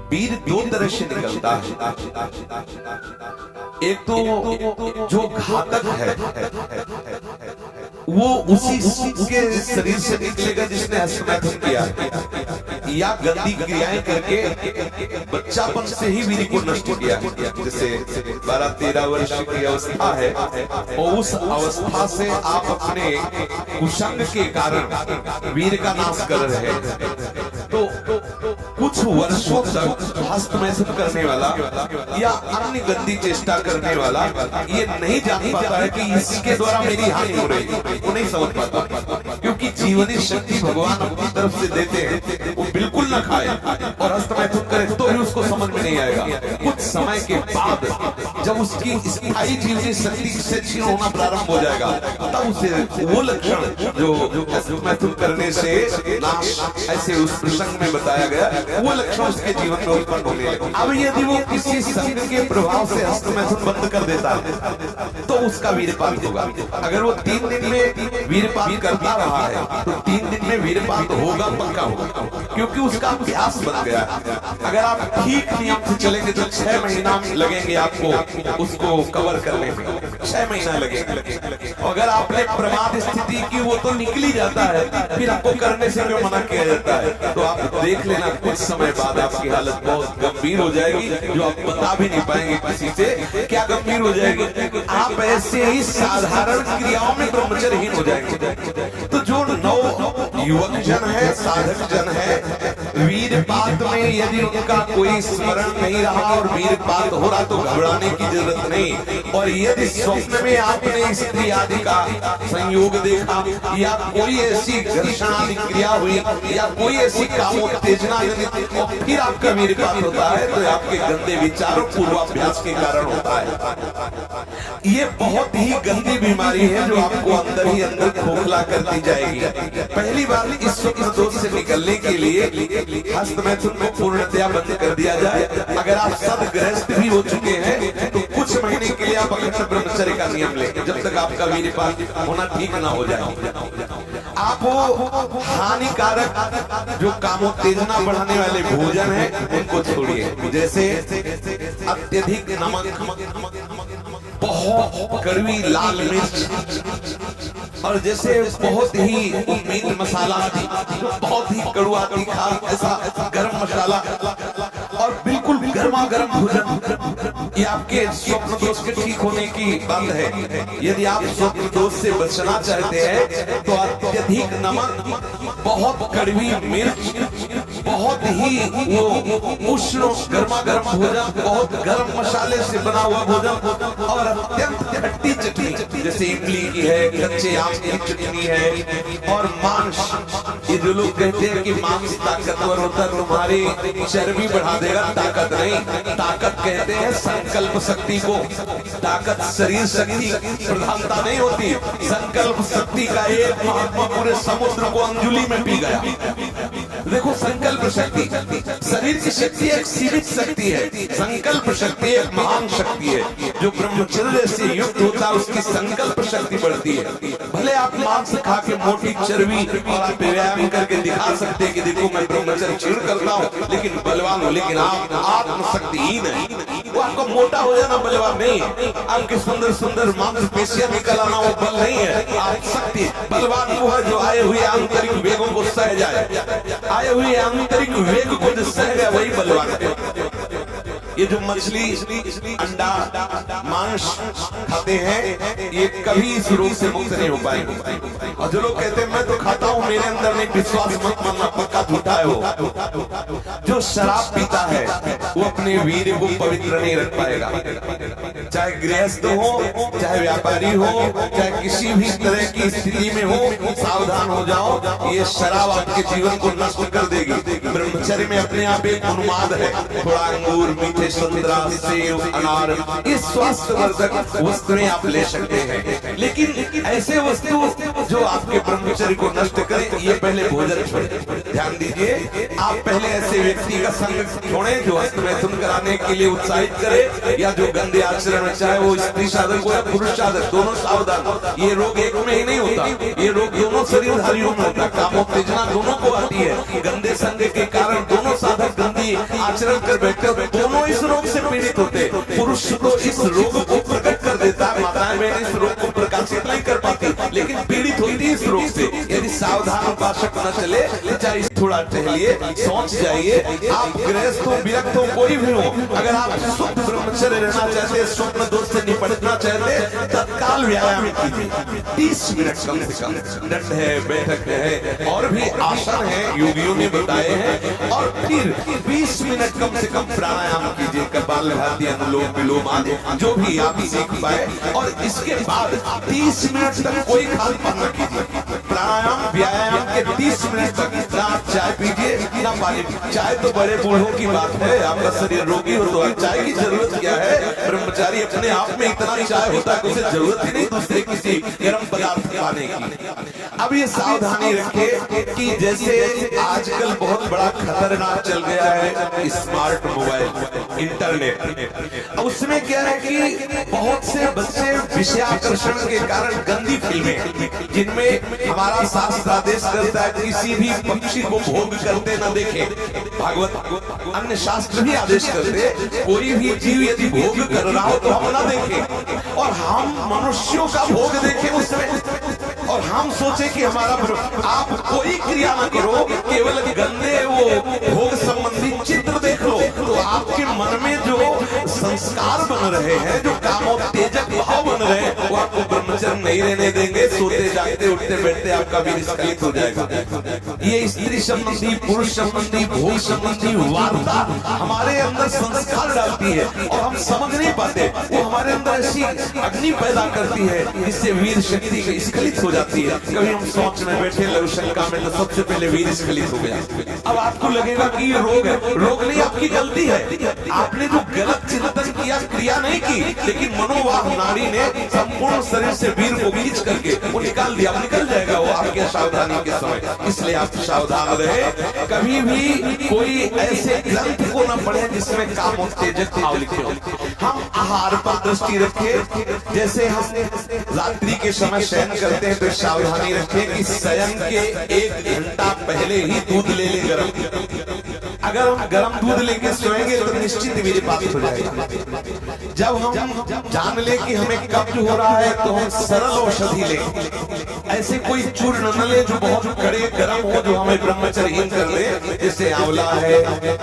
वीर दो तरह से निकलता है। एक तो जो घातक है वो उसी के शरीर से निकलेगा जिसने हस्तमैथुन किया, या गंदी क्रियाएं करके बच्चापन से ही वीर को नष्ट किया। जैसे 12-13 वर्ष की अवस्था है और उस अवस्था से आप अपने कुसंग के कारण वीर का नाश कर रहे हैं, तो कुछ वर्षों तक हस्तमैथुन करने वाला या अन्य गंदी चेष्टा करने वाला ये नहीं जान पाता है कि इसके द्वारा मेरी हानि हो रही है, वो नहीं समझ पाता, क्योंकि जीवनी शक्ति भगवान अपनी तरफ से देते हैं। वो बिल्कुल न खाए और हस्तमैथुन करे तो भी उसको समझ में नहीं आएगा। कुछ समय के बाद जब उसकी स्थायी जीवनी शक्ति से क्षीण होना प्रारंभ हो जाएगा, तब उसे वो लक्षण जो हस्तमैथुन करने से नाश ऐसे उस प्रसंग में बताया गया, वो लक्षण उसके जीवन में उत्पन्न होने लगे। अब यदि वो किसी संग के प्रभाव से हस्तमैथुन बंद कर देता है तो उसका वीरपात होगा। अगर वो 3 दिन में वीरपात करता रहा है तो 3 दिन में वीरपात होगा, पक्का होगा, क्योंकि उसका अभ्यास बन गया। अगर आप ठीक नियम से चलेंगे तो 6 महीना लगेंगे आपको उसको कवर करने में, 6 महीना लगेंगे। अगर आपने प्रमाद स्थिति की वो तो निकल ही जाता है, फिर आपको करने से क्यों मना किया जाता है? तो आप देख लेना कुछ समय बाद आपकी हालत बहुत गंभीर हो जाएगी, जो आप बता भी नहीं पाएंगे किसी से। क्या गंभीर हो जाएगी? आप ऐसे ही साधारण क्रियाओं में ब्रह्मचर्यहीन हो जाएंगे। तो जो नव युवक जन है, साधक जन है, वीरपात में यदि उनका कोई स्मरण नहीं रहा और वीरपात हो रहा तो घबराने की जरूरत नहीं। और यदि स्वप्न में आपने स्त्री आदि का संयोग देखा या कोई ऐसी घर्षण आदि क्रिया हुई या कोई ऐसी कामोत्तेजना जनित और फिर आपका वीरपात होता है, तो आपके गंदे विचारों पूर्वाभ्यास के कारण होता है। ये बहुत ही गंदी बीमारी है जो आपको अंदर ही अंदर खोखला करती जाएगी। पहली बार इस स्वप्न दोष से निकलने के लिए हस्तमैथुन को पूर्णतया बंद कर दिया जाए। अगर आप सदगृहस्थ भी हो चुके हैं तो कुछ महीने के लिए आप अखंड ब्रह्मचर्य का नियम लें, जब तक आपका वीरपात होना ठीक ना हो जाए। आप वो हानिकारक जो कामोत्तेजना बढ़ाने वाले भोजन है उनको छोड़िए, जैसे अत्यधिक नमक, बहुत कड़वी लाल मिर्च, और जैसे बहुत ही मीट मसाला, बहुत ही कड़वा तीखा ऐसा गरम मसाला, और बिल्कुल गर्मा गर्म भोजन, ये आपके स्वप्न दोष के ठीक होने की बात है। यदि आप स्वप्न दोष से बचना चाहते हैं तो अत्यधिक नमक, बहुत कड़वी मिर्च, बहुत ही वो उष्ण गर्मा गर्म भोजन, बहुत गर्म मसाले से बना हुआ भोजन, और अत्यंत खट्टी चटनी, जैसे इमली की है, कच्चे आम की चटनी है, और मांस। ये जो लोग कहते हैं कि मांस ताकतवर होता है, तुम्हारी चर्बी बढ़ा देगा, ताकत नहीं। ताकत कहते हैं संकल्प शक्ति को। ताकत शरीर शक्ति प्रधानता नहीं होती। संकल्प शक्ति का एक महात्मा पूरे समुद्र को अंजुली में पी गया। देखो, संकल्प शक्ति, शरीर की शक्ति एक सीमित शक्ति है, संकल्प शक्ति एक महान शक्ति है। जो ब्रह्मचर्य से युक्त होता है उसकी संकल्प शक्ति बढ़ती है। भले आप मांस खा के मोटी चर्बी और आप व्यायाम करके दिखा सकते हैं कि देखो मैं ब्रह्मचर्य क्षीण करता हूँ, लेकिन बलवान हो, लेकिन आप आत्मशक्तिहीन है। वो आपको मोटा हो जाना बलवान नहीं है, आपके सुंदर सुंदर मांसपेशियां निकल आना वो बल नहीं है। आप शक्ति बलवान वो है जो आए हुए आंतरिक वेगों को सह जाए। आए हुए आंतरिक वेग को जो सह गया वही बलवान है। ये जो मछली, अंडा, मांस खाते हैं ये कभी इस रोग से मुक्त नहीं हो पाएंगे। और जो लोग कहते हैं मैं तो खाता हूँ, मेरे अंदर नहीं, विश्वास मत मानना, पक्का झूठा है वो। जो शराब पीता है वो अपने वीर को पवित्र नहीं रख पाएगा। चाहे गृहस्थ हो, चाहे व्यापारी हो, चाहे किसी भी तरह की स्थिति में हो, सावधान हो जाओ। ये शराब आपके जीवन को नष्ट कर देगी। ब्रह्मचर्य में अपने आप एक उन्माद है, थोड़ा अंगूर, मीठे में संतरा, सेब, अनार, ये स्वास्थ्यवर्धक वस्तुएं आप ले सकते हैं। लेकिन ऐसे वस्तु जो आपके ब्रह्मचर्य को नष्ट करें, ये पहले भोजन छोड़ें। ध्यान दीजिए, आप पहले ऐसे व्यक्ति का संग छोड़ें जो हस्तमैथुन कराने के लिए उत्साहित करे, या जो गंदे आचरण में, चाहे वो स्त्री साधक हो या पुरुष साधक, दोनों सावधान। ये रोग एक में ही नहीं होता, ये रोग दोनों शरीरधारियों में होता है। कामोत्तेजना दोनों को आती है। गंदे संग के कारण दोनों साधक गंदी आचरण कर बैठते, दोनों इस रोग से पीड़ित होते। पुरुष तो इस रोग को प्रकट कर देता है, माताएं बहनें इस रोग को प्रकाशित नहीं कर पाती, लेकिन पीड़ित होती है इस रोग से। यदि सावधान उपासक न चले, चाहे थोड़ा टहलिए, सोच जाइए। आप गृहस्थ हो, विरक्त हो, कोई भी हो, अगर आप शुद्ध ब्रह्मचर्य रहना चाहते, स्वप्न दोष से निपटना चाहते, तत्काल व्यायाम कीजिए। 30 मिनट कम से कम। दंड है, बैठक है, और भी आसन है, योगियों ने बताए हैं। और फिर 20 मिनट कम से कम प्राणायाम कीजिए, कपालभाति, अनुलोम विलोम आदि जो भी आप सीख पाए। और इसके बाद 30 मिनट तक कोई खाद्यपान न कीजिए। प्राणायाम व्यायाम के 30 मिनट तक ना आप चाय पीजिए ना पानी। चाय तो बड़े बूढ़ों की बात है, आपका शरीर रोगी हो तो चाय की जरूरत क्या है। ब्रह्मचारी अपने आप में इतना चाय होता है, उसे जरूरत ही नहीं दूसरे किसी गर्म पदार्थ खाने की। अब ये सावधानी रखें कि जैसे आजकल बहुत बड़ा खतरनाक चल गया है स्मार्ट मोबाइल, इंटरनेट। उसमें क्या है कि बहुत से बच्चे विषयाकर्षण के कारण गंदी फिल्में, जिनमें हमारा शास्त्र आदेश करता है किसी भी पक्षी को भोग करते न देखे। भागवत अन्य शास्त्र भी आदेश करते, कोई भी जीव यदि भोग कर रहा हो तो हम न देखें, और हम मनुष्यों का भोग देखें उसमें, और हम सोचे कि हमारा। आप कोई क्रिया न करो, केवल गंदे वो भोग संबंधी चित्र देख लो, तो आपके मन में जो संस्कार बन रहे हैं, जो कामोत्तेजक भाव बन रहे हैं, वो आपको ब्रह्मचर्य नहीं रहने देंगे। सोते जागते उठते बैठते आपका भी स्खलित हो जाएगा। ये स्त्री संबंधी, पुरुष संबंधी, भोग संबंधी वार्ता हमारे अंदर संस्कार डालती है, और हम समझ नहीं पाते। वो हमारे अंदर ऐसी अग्नि पैदा करती है जिससे वीर शक्ति स्खलित हो जाती है। कभी हम सोच में बैठे लघु शंका में, तो सबसे पहले वीर स्खलित हो गया। अब आपको लगेगा कि ये रोग है। रोग नहीं, आपकी गलती है। आपने जो गलत चिंतन किया, क्रिया नहीं की, लेकिन मनोवाह नाड़ी ने संपूर्ण शरीर से वीर को खींच करके वो निकाल दिया। निकल जाएगा वो आपके सावधानी के समय। इसलिए आप सावधान रहे, कभी भी कोई ऐसे ग्रंथ को न पढ़े जिसमें कामोत्तेजक भाव लिखे हो। हम आहार पर दृष्टि रखें। जैसे हम रात्रि के समय शयन करते हैं तो सावधानी रखें कि शयन के 1 घंटा पहले ही दूध ले ले गरम। अगर हम गर्म दूध लेके सोएंगे तो निश्चित मेरे पास हो जाएगा। जब हम जान ले कि हमें कब्ज हो रहा है तो हम सरल औषधि लें। ऐसे कोई चूर्ण न ले जो बहुत कड़े गर्म हो, जो हमें ब्रह्मचर्यहीन कर दे। जैसे आंवला है,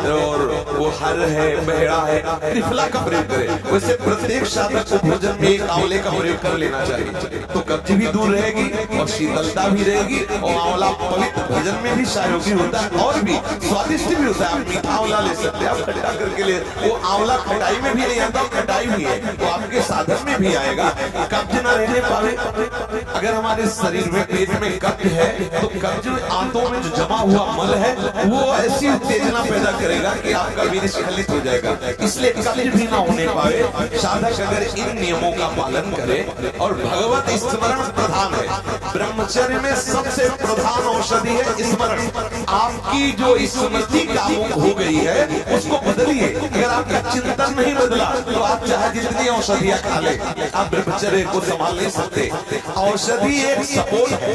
और वो हर है, बहेड़ा है, त्रिफला का प्रयोग करें। वैसे प्रत्येक साधक को भोजन में एक आंवले का प्रयोग कर लेना चाहिए, तो कब्ज भी दूर रहेगी और शीतलता भी रहेगी। और आंवला पवित्र भोजन में भी सहयोगी होता है, और भी स्वादिष्ट भी होता है। आप मीठा आंवला ले सकते हैं, आप खट्टा करके ले। वो आंवला खटाई में भी नहीं आता, खटाई भी है, वो आपके साधन में भी आएगा। कब्ज न रहने पावे। अगर हमारे शरीर में, पेट में कब्ज है, तो कब्ज आंतों में जो जमा हुआ मल है, वो ऐसी उत्तेजना पैदा करेगा कि आपका वीर्य स्खलित हो जाएगा। इसलिए कब्ज भी ना होने पावे। साधक अगर इन नियमों का पालन करे, और भगवत स्मरण प्रधान है। ब्रह्मचर्य में सबसे प्रधान औषधि है स्मरण। आपकी जो स्मृति कामुक हो गई है, उसको बदलिए। अगर आपका चिंतन नहीं बदला तो आप चाहे जितनी औषधियां खा ले, आप ब्रह्मचर्य को संभाल नहीं सकते। औषधि एक सपोर्ट है।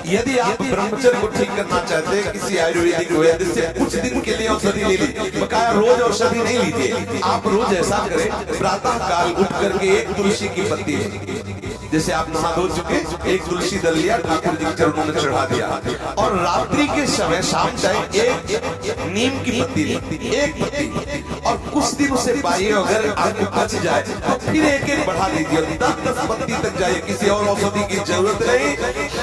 यदि आप ब्रह्मचर्य को ठीक करना चाहते हैं, किसी आयुर्वेदिक वैद्य से कुछ दिन के लिए औषधि ले लीजिए। बकाया रोज औषधि नहीं लीजिए। आप रोज ऐसा करें, प्रातः काल उठ करके 1 तुलसी की पत्ती लीजिए। जैसे आप नहा धो चुके, 1 तुलसी दल लिया, ठाकुर जी के चरणों में चढ़ा दिया। और रात्रि के समय शाम टाइम 1 नीम की पत्ती ली, 1 पत्ती। और कुछ दिन उसे पाइए, अगर आपको बच जाए तो फिर 1-1 बढ़ा दीजिए, 10-10 पत्ती तक जाइए। किसी और औषधि की जरूरत नहीं।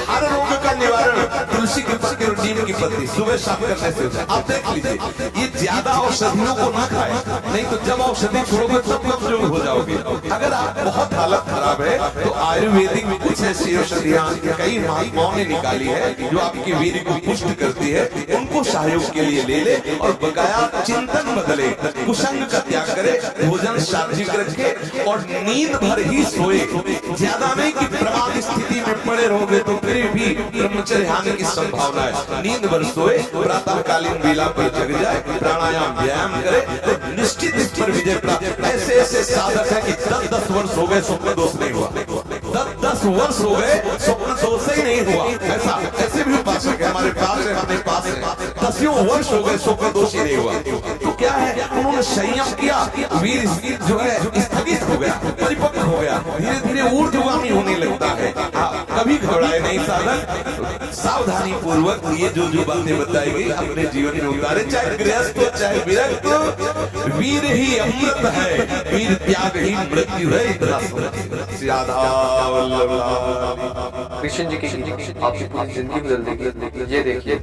हर रोग का निवारण तुलसी की पत्ती और नीम की पत्ती सुबह शाम करने से होता है। आप देख लीजिए, ये ज्यादा औषधियों को ना खाए, नहीं तो जब औषधि छोड़ोगे तो कमजोर हो जाओगे। अगर आप बहुत हालत खराब है तो आयुर्वेदिक में कुछ ऐसी औषधियां कई महात्माओं ने निकाली है जो आपकी वीर्य को पुष्ट करती है। उनको सहयोग के लिए ले ले, और बकाया चिंतन बदले, कुसंग का त्याग करे, भोजन सात्विक रखे और नींद भर ही सोए। ज्यादा नहीं कि प्रमाद स्थिति में पड़े रहोगे तो फिर भी ब्रह्मचर्य हानि की संभावना है। नींद भर सोए, प्रातः कालीन बेला पर जग जाए, प्राणायाम व्यायाम करे तो निश्चित इस पर विजय प्राप्त। ऐसे ऐसे साधक है कि 10-10 वर्ष हो गए स्वप्न दोष नहीं हुआ, 10-10 वर्ष हो गए स्वप्न दोष ही नहीं हुआ। ऐसा ऐसे भी उपासक है हमारे पास है, हमारे पास है, 10 वर्ष हो गए स्वप्न दोष ही नहीं हुआ। तो क्या है, उन्होंने संयम किया, वीर जो है स्थगित हो गया, परिपक्व हो गया, धीरे धीरे ऊर्ध्वगामी होने लगता है। कभी घबराए नहीं साधक, सावधानी पूर्वक ये जो बातें बताई गई अपने जीवन में उतारे, चाहे गृहस्थ हो चाहे विरक्त हो। वीर ही अमृत है, वीर त्याग ही मृत्यु है। इतना कृष्ण जी की आपकी पूरी जिंदगी बदल देगी। ये देखिए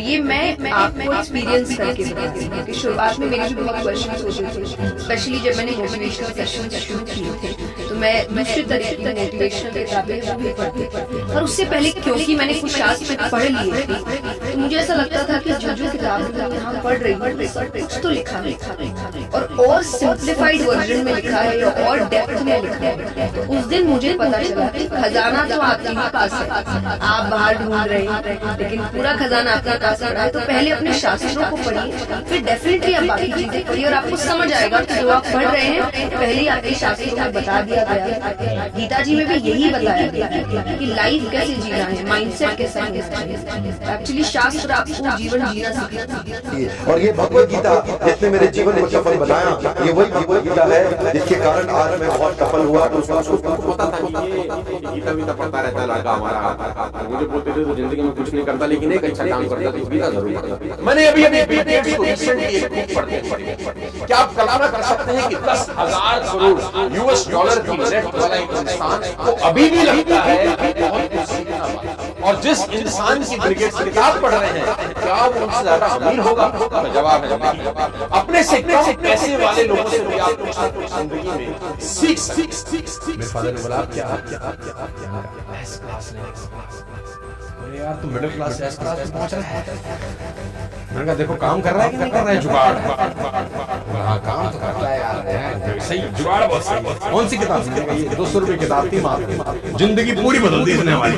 ये मैं आपको एक्सपीरियंस करके बताती हूँ कि शुरुआत में मेरी भी बहुत क्वेश्चंस होते थे, स्पेशली जब मैंने मोटिवेशनल सेशन शुरू किए थे तो मैं दूसरे तरह की मोटिवेशनल किताबें वो भी पढ़ती। और उससे पहले क्योंकि मैंने कुछ शास्त्र पढ़ लिए थे तो मुझे ऐसा लगता था कि जो किताब मैं यहाँ पढ़ रही हूँ कुछ तो लिखा और सिंप्लीफाइड वर्जन में लिखा है या और डेप्थ में लिखा है। तो उस दिन मुझे पता चला कि खजाना तो आपके पास है, आप बाहर ढूंढ रहे हैं लेकिन पूरा खजाना आपके पास आ रहा है। तो पहले अपने शास्त्रों को पढ़िए, फिर डेफिनेटली आप बाकी चीजें पढ़िए और आपको समझ आएगा कि जो आप पढ़ रहे हैं पहले ही आपके शास्त्रों में बता दिया गया। गीता जी में भी यही बताया गया कि लाइफ कैसे जीना है, माइंडसेट कैसा है। एक्चुअली शास्त्र आपको जीवन जीना सिखाते। और ये भगवत गीता जिसने मेरे जीवन को सफल बनाया, ये वही भगवत गीता है जिसके कारण आज मैं बहुत सफल हुआ। तो उसको पता था कि ये गीता वीता पढ़ता रहता है लड़का हमारा, मुझे बोलते थे तो जिंदगी में कुछ नहीं करता लेकिन एक अच्छा काम करता तो गीता जरूर पढ़ता। मैंने अभी बिल गेट्स को रिसेंटली एक बुक पढ़ी। क्या आप कल्पना कर सकते हैं कि 10,000 करोड़ यूएस डॉलर की नेट वाला एक इंसान को अभी भी लगता है कि बहुत कुछ सीखना बाकी। और जिस इंसान की बिल गेट्स किताब पढ़ रहे हैं क्या वो उनसे ज्यादा अमीर होगा? जवाब है अपने से कम पैसे वाले लोगों से भी आप जिंदगी में सीख। मेरे फादर ने बोला क्या एस क्लास बोले यार तू मिडिल क्लास एस क्लास में पहुंच रहा है। मैंने कहा देखो काम कर रहा है कि नहीं कर रहा है, जुगाड़। हाँ काम तो करता है यार, सही जुगाड़ बहुत सही। कौन सी किताब? 200 रुपए किताब थी, जिंदगी पूरी बदल दी इसने हमारी।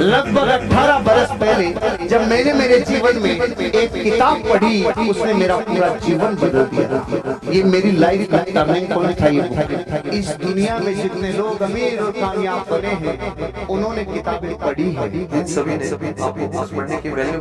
लगभग 18 बरस पहले जब मैंने मेरे जीवन में एक किताब पढ़ी, उसने मेरा पूरा जीवन बदल दिया। ये मेरी लाइफ का टर्निंग पॉइंट था। ये इस दुनिया में जितने लोग अमीर और कामयाब बने हैं उन्होंने किताबें पढ़ी है। सभी ने आपको पढ़ने की वैल्यू